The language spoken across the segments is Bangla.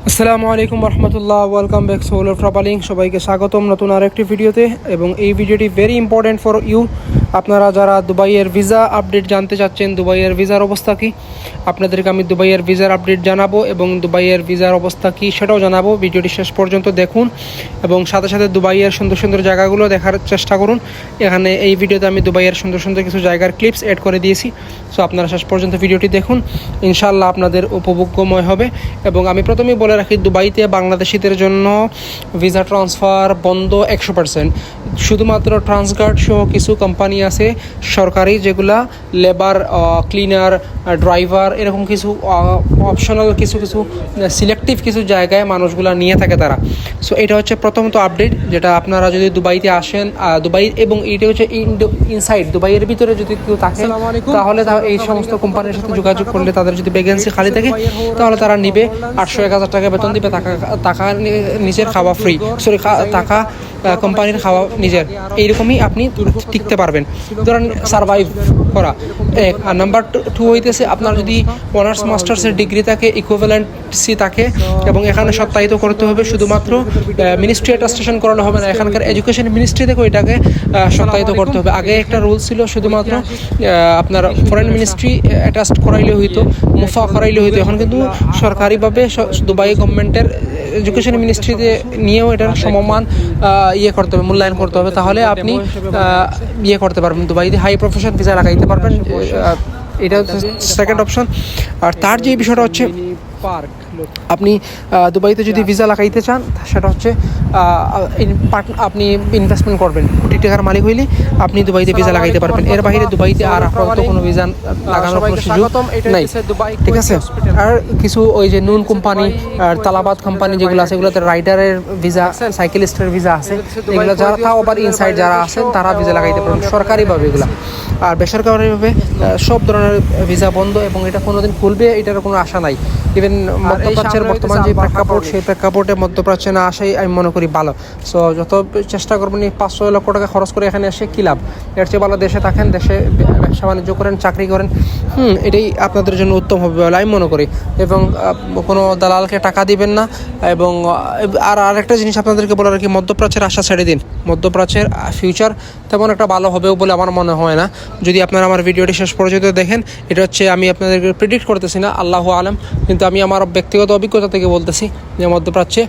আসসালামু আলাইকুম রহমতুল্লাহ, ওয়েলকাম ব্যাক সোলার ট্রাভেলিং। সবাইকে স্বাগতম নতুন আরেকটি ভিডিওতে। এবং এই ভিডিওটি ভেরি ইম্পর্টেন্ট ফর ইউ। আপনারা যারা দুবাইয়ের ভিসা আপডেট জানতে চাচ্ছেন, দুবাইয়ের ভিসার অবস্থা কী, আপনাদেরকে আমি দুবাইয়ের ভিসার আপডেট জানাবো এবং দুবাইয়ের ভিসার অবস্থা কী সেটাও জানাবো। ভিডিওটি শেষ পর্যন্ত দেখুন এবং সাথে সাথে দুবাইয়ের সুন্দর সুন্দর জায়গাগুলো দেখার চেষ্টা করুন। এখানে এই ভিডিওতে আমি দুবাইয়ের সুন্দর সুন্দর কিছু জায়গার ক্লিপস অ্যাড করে দিয়েছি। সো আপনারা শেষ পর্যন্ত ভিডিওটি দেখুন, ইনশাআল্লাহ আপনাদের উপভোগ্যময় হবে। এবং আমি প্রথমেই বলে রাখি, দুবাইতে বাংলাদেশিদের জন্য ভিসা ট্রান্সফার বন্ধ 100%। শুধুমাত্র ট্রান্সগার্ড সহ কিছু কোম্পানি আছে সরকারি, যেগুলা লেবার, ক্লিনার, ড্রাইভার, এরকম কিছু অপশনাল কিছু সিলেক্টিভ কিছু জায়গায় মানুষগুলা নিয়ে থাকে তারা। সো এটা হচ্ছে প্রথমত আপডেট, যেটা আপনারা যদি দুবাইতে আসেন, দুবাই এবং এইটা হচ্ছে ইনসাইড দুবাইয়ের ভিতরে যদি কেউ থাকে, তাহলে এই সমস্ত কোম্পানির সাথে যোগাযোগ করলে তাদের যদি ভ্যাকেন্সি খালি থাকে, তাহলে তারা নিবে। 800-1000 টাকা বেতন দিবে, টাকা নিজের খাওয়া ফ্রি, টাকা কোম্পানির খাওয়া নিজের। এইরকমই আপনি টিকতে পারবেন, ধরেন সারভাইভ করা এক। আর নাম্বার 2 হইতেছে, আপনার যদি অনার্স মাস্টার্সের ডিগ্রি থাকে, ইকুইভ্যালেন্সি থাকে, এবং এখানে সত্যায়িত করতে হবে। শুধুমাত্র মিনিস্ট্রি অ্যাটাস্টেশন করানো হবে না, এখানকার এডুকেশন মিনিস্ট্রি থেকে ওইটাকে সত্যায়িত করতে হবে। আগে একটা রুল ছিল, শুধুমাত্র আপনার ফরেন মিনিস্ট্রি অ্যাটাস্ট করাইলে হইতো, মুফা করাইলে হইতো। এখন কিন্তু সরকারিভাবে দুবাই গভর্নমেন্টের এডুকেশন মিনিস্ট্রিতে নিয়েও এটার সমমান করতে হবে, মূল্যায়ন করতে হবে। তাহলে আপনি করতে পারবেন, দুবাইতে হাই প্রফেশন ভিসা লাগাইতে পারবেন। এটা হচ্ছে সেকেন্ড অপশন। আর তার যে বিষয়টা হচ্ছে, আপনি দুবাইতে যদি ভিসা লাগাইতে চান, সেটা হচ্ছে আপনি ইনভেস্টমেন্ট করবেন। কোটি টাকার মালিক হইলে আপনি দুবাইতে ভিসা লাগাইতে পারবেন। এর বাইরে দুবাইতে আর আপাতত কোনো ভিসা লাগানোর কোনো সুযোগ নাই, ঠিক আছে? আর কিছু ওই যে নুন কোম্পানি আর তালাবাদ কোম্পানি যেগুলো আছে, এগুলোতে রাইডারের ভিসা, সাইকেলিস্টের ভিসা আছে, এগুলো যারা তাও আবার ইনসাইড যারা আছেন তারা ভিসা লাগাইতে পারবেন সরকারিভাবে এগুলো। আর বেসরকারিভাবে সব ধরনের ভিসা বন্ধ, এবং এটা কোনোদিন খুলবে এটার কোনো আশা নাই। ইভেন মধ্যপ্রাচ্যের বর্তমান যে প্রেক্ষাপট, সেই প্রেক্ষাপটে মধ্যপ্রাচ্যে না আসাই আমি মনে করি ভালো। সো যত চেষ্টা করবেন, 500 লক্ষ টাকা খরচ করে এখানে এসে কী লাভ? এর চেয়ে ভালো দেশে থাকেন, দেশে ব্যবসা বাণিজ্য করেন, চাকরি করেন। এটাই আপনাদের জন্য উত্তম হবে বলে আমি মনে করি। এবং কোনো দালালকে টাকা দিবেন না। এবং আরেকটা জিনিস আপনাদেরকে বলে রাখি, মধ্যপ্রাচ্যের আশা ছেড়ে দিন। মধ্যপ্রাচ্যের ফিউচার তেমন একটা ভালো হবেও বলে আমার মনে হয় না, যদি আপনারা আমার ভিডিওটি শেষ পর্যন্ত দেখেন। এটা হচ্ছে, আমি আপনাদেরকে প্রেডিক্ট করতেছি না, আল্লাহু আলম, কিন্তু আমি আমার ব্যক্তিগত অভিজ্ঞতা থেকে বলতেছি যে মধ্যপ্রাচ্যে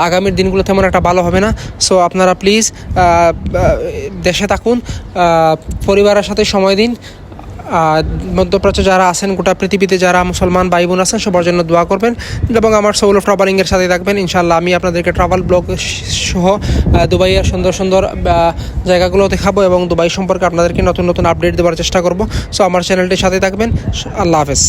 আগামীর দিনগুলো তেমন একটা ভালো হবে না। সো আপনারা প্লিজ দেশে থাকুন, পরিবারের সাথে সময় দিন। মধ্যপ্রাচ্যে যারা আছেন, গোটা পৃথিবীতে যারা মুসলমান ভাই বোন আছেন, সবার জন্য দোয়া করবেন এবং আমার সোল অফ ট্রাভেলিংয়ের সাথে থাকবেন। ইনশাআল্লাহ আমি আপনাদেরকে ট্রাভেল ব্লগ সহ দুবাইয়ের সুন্দর সুন্দর জায়গাগুলো দেখাবো এবং দুবাই সম্পর্কে আপনাদেরকে নতুন নতুন আপডেট দেওয়ার চেষ্টা করব। সো আমার চ্যানেলটির সাথে থাকবেন। আল্লাহ হাফেজ।